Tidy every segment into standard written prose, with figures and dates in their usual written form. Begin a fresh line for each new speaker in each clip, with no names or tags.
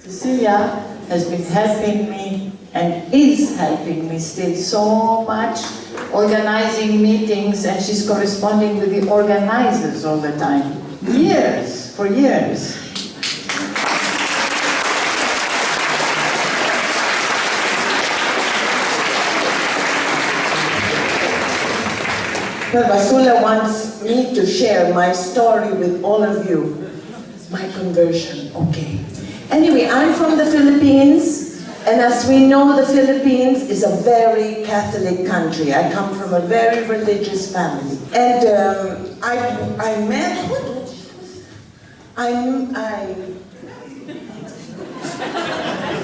Cecilia has been helping me and is helping me still so much, organizing meetings, and she's corresponding with the organizers all the time. For years.
Well, Vasula wants me to share my story with all of you. My conversion, okay. Anyway, I'm from the Philippines, and as we know, the Philippines is a very Catholic country. I come from a very religious family. And I met,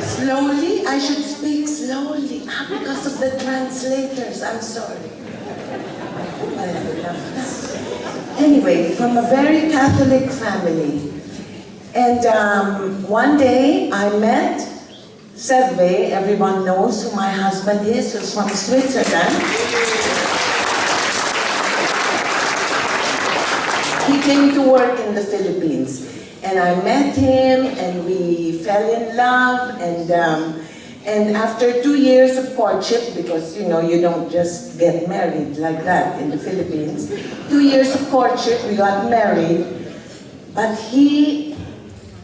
slowly, I should speak slowly, because of the translators, I'm sorry. Anyway, from a very Catholic family. And one day I met Serve, everyone knows who my husband is, who's from Switzerland. He came to work in the Philippines. And I met him, and we fell in love, and after 2 years of courtship, because you know you don't just get married like that in the Philippines, 2 years of courtship, we got married, but he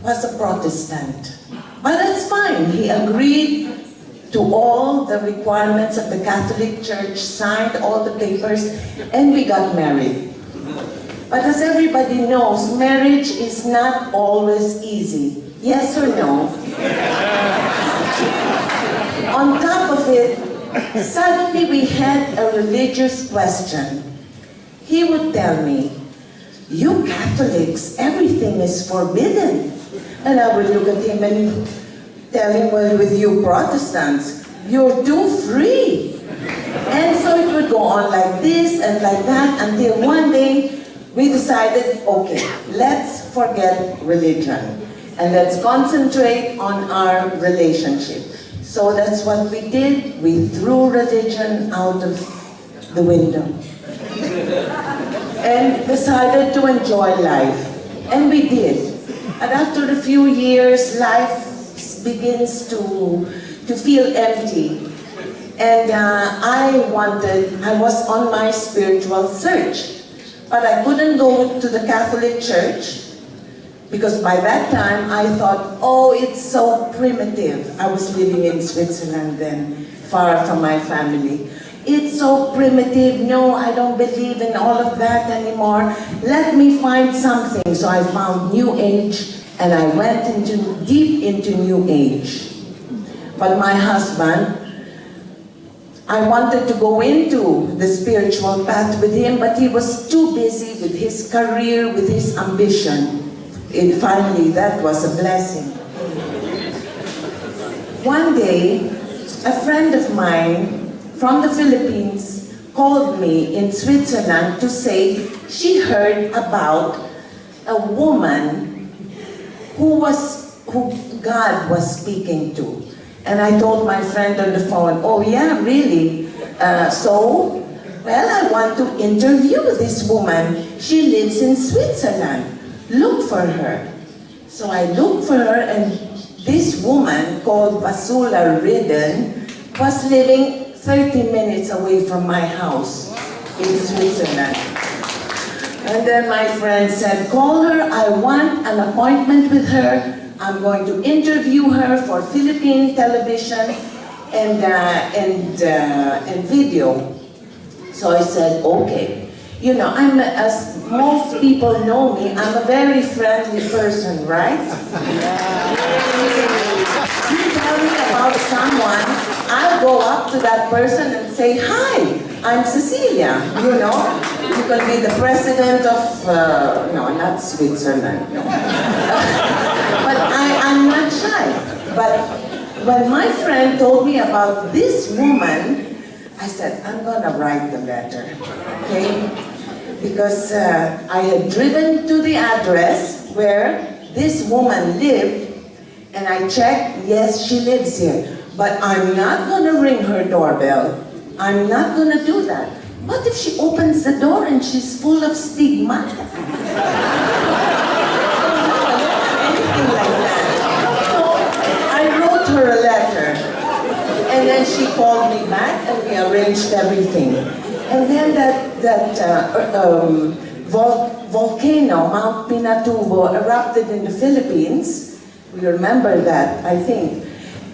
was a Protestant. But that's fine, he agreed to all the requirements of the Catholic Church, signed all the papers, and we got married. But as everybody knows, marriage is not always easy. Yes or no? On top of it, suddenly we had a religious question. He would tell me, "You Catholics, everything is forbidden." And I would look at him and tell him, "Well, with you Protestants, you're too free." And so it would go on like this and like that until one day we decided, okay, let's forget religion and let's concentrate on our relationship. So that's what we did. We threw religion out of the window and decided to enjoy life. And we did. And after a few years, life begins to feel empty. And I was on my spiritual search. But I couldn't go to the Catholic Church because by that time I thought, oh, it's so primitive. I was living in Switzerland then, far from my family. It's so primitive. No, I don't believe in all of that anymore. Let me find something. So I found New Age and I went deep into New Age. But my husband, I wanted to go into the spiritual path with him, but he was too busy with his career, with his ambition. And finally, that was a blessing. One day, a friend of mine from the Philippines called me in Switzerland to say she heard about a woman who God was speaking to. And I told my friend on the phone, oh yeah, really? Well, I want to interview this woman. She lives in Switzerland. Look for her. So I looked for her, and this woman called Vasula Ridden was living 30 minutes away from my house in Switzerland. And then my friend said, call her, I want an appointment with her. I'm going to interview her for Philippine television and video. So I said, okay. You know, as most people know me, I'm a very friendly person, right? You tell me about someone, I'll go up to that person and say, hi, I'm Cecilia, you know? You can be the president of, no, not Switzerland, no. But I'm not shy. But when my friend told me about this woman, I said, I'm gonna write the letter, okay? Because I had driven to the address where this woman lived, and I checked, yes, she lives here. But I'm not gonna ring her doorbell. I'm not gonna do that. What if she opens the door and she's full of stigma? and we arranged everything. And then volcano, Mount Pinatubo, erupted in the Philippines. We remember that, I think.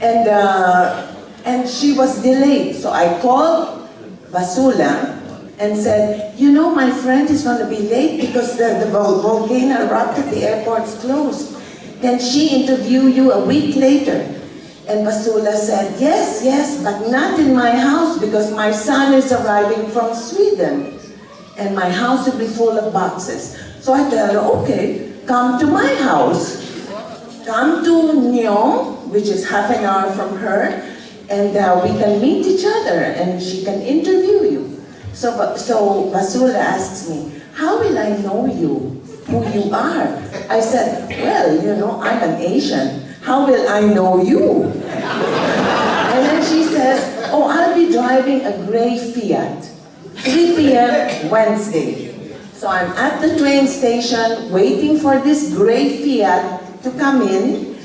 And she was delayed. So I called Vasula and said, you know, my friend is going to be late because the volcano erupted, the airport's closed. Can she interview you a week later? And Vasula said, yes, but not in my house because my son is arriving from Sweden. And my house will be full of boxes. So I tell her, okay, come to my house. Come to Nyong, which is half an hour from her, and we can meet each other and she can interview you. So Vasula asks me, how will I know you, who you are? I said, well, you know, I'm an Asian. How will I know you? And then she says, oh, I'll be driving a gray Fiat, 3 p.m. Wednesday. So I'm at the train station waiting for this gray Fiat to come in,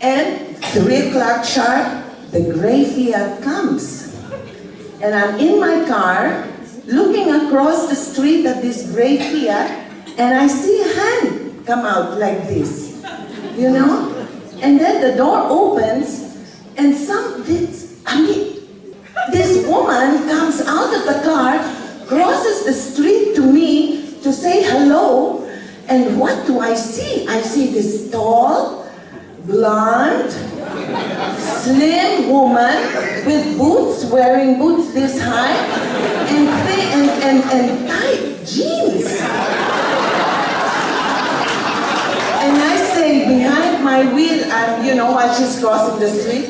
and 3 o'clock sharp, the gray Fiat comes. And I'm in my car, looking across the street at this gray Fiat, and I see a hand come out like this, you know? And then the door opens, and this woman comes out of the car, crosses the street to me to say hello, and what do I see? I see this tall, blonde, slim woman with boots, wearing boots this high, and tight jeans. And I say, behind my wheel, while she's crossing the street,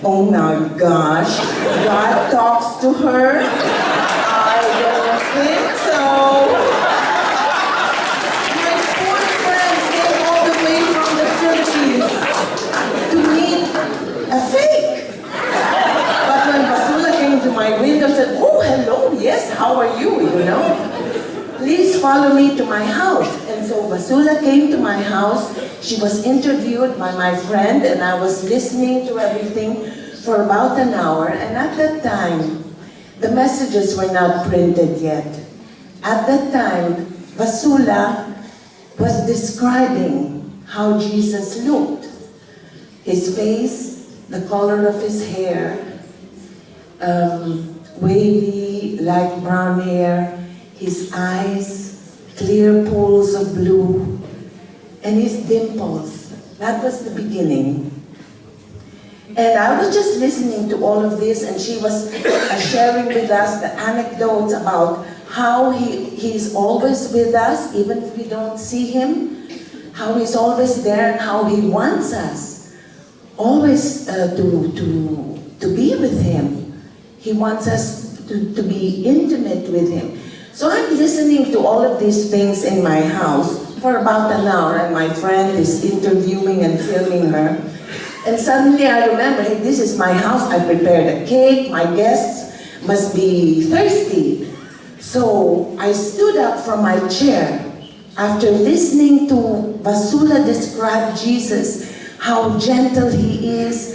oh my gosh, God talks to her? I don't think so. My poor friend came all the way from the Philippines to meet a fake. But when Vasula came to my window and said, oh, hello, yes, how are you, you know? Please follow me to my house. And so Vasula came to my house. She was interviewed by my friend, and I was listening to everything for about an hour. And at that time, the messages were not printed yet. At that time, Vasula was describing how Jesus looked. His face, the color of his hair, wavy, light brown hair, his eyes, clear pools of blue, and his dimples. That was the beginning. And I was just listening to all of this, and she was sharing with us the anecdotes about how he's always with us, even if we don't see him, how he's always there, and how he wants us always to be with him. He wants us to be intimate with him. So I'm listening to all of these things in my house for about an hour, and my friend is interviewing and filming her. And suddenly I remember, hey, this is my house. I prepared a cake. My guests must be thirsty. So I stood up from my chair after listening to Vasula describe Jesus, how gentle he is.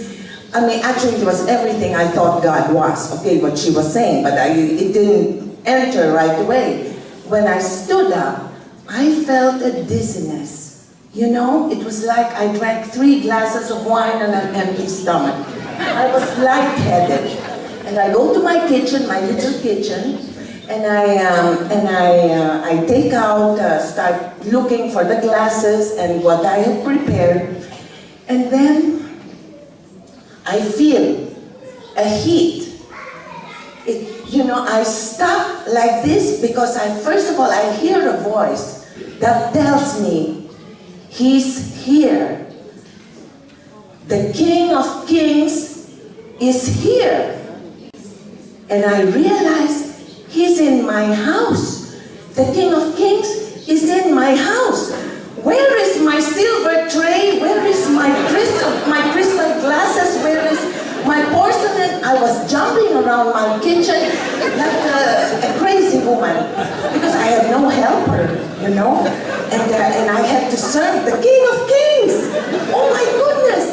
I mean, actually it was everything I thought God was, okay, what she was saying, but it didn't enter right away. When I stood up, I felt a dizziness. You know, it was like I drank 3 glasses of wine on an empty stomach. I was lightheaded. And I go to my kitchen, my little kitchen, and I take out, start looking for the glasses and what I had prepared. And then I feel a heat. I stop like this because first of all, I hear a voice that tells me, he's here. The King of Kings is here. And I realize he's in my house. The King of Kings is in my house. Where is my silver tray? Where is my crystal glasses? Where is my porcelain? I was jumping around my kitchen like a crazy woman because I had no helper, and I had to serve the King of Kings. Oh my goodness!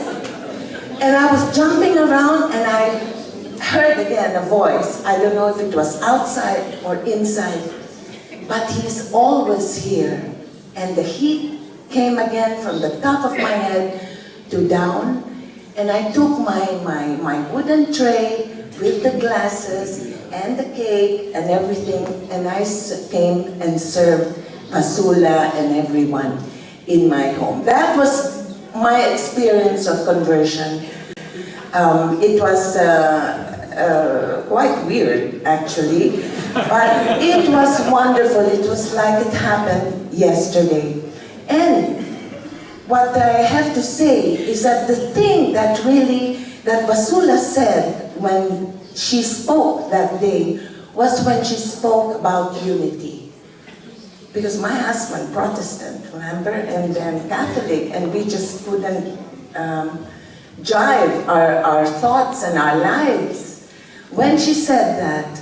And I was jumping around, and I heard again a voice. I don't know if it was outside or inside, but he's always here. And the heat came again from the top of my head to down. And I took my wooden tray with the glasses and the cake and everything, and I came and served Pasula and everyone in my home. That was my experience of conversion. It was quite weird, actually, but it was wonderful. It was like it happened yesterday. And what I have to say is that the thing that Pasula said when she spoke that day was when she spoke about unity. Because my husband, Protestant, remember, and then Catholic, and we just couldn't jive our thoughts and our lives. When she said that,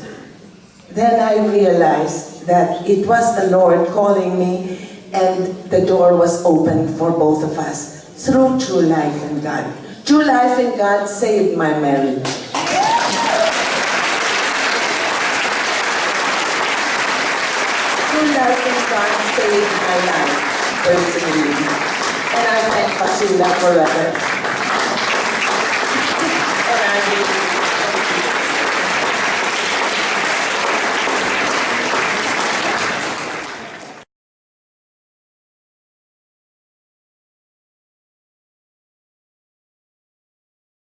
then I realized that it was the Lord calling me, and the door was open for both of us through True Life in God. True Life in God saved my marriage. True Life in God saved my life, personally. And I thank Pasula forever. And I really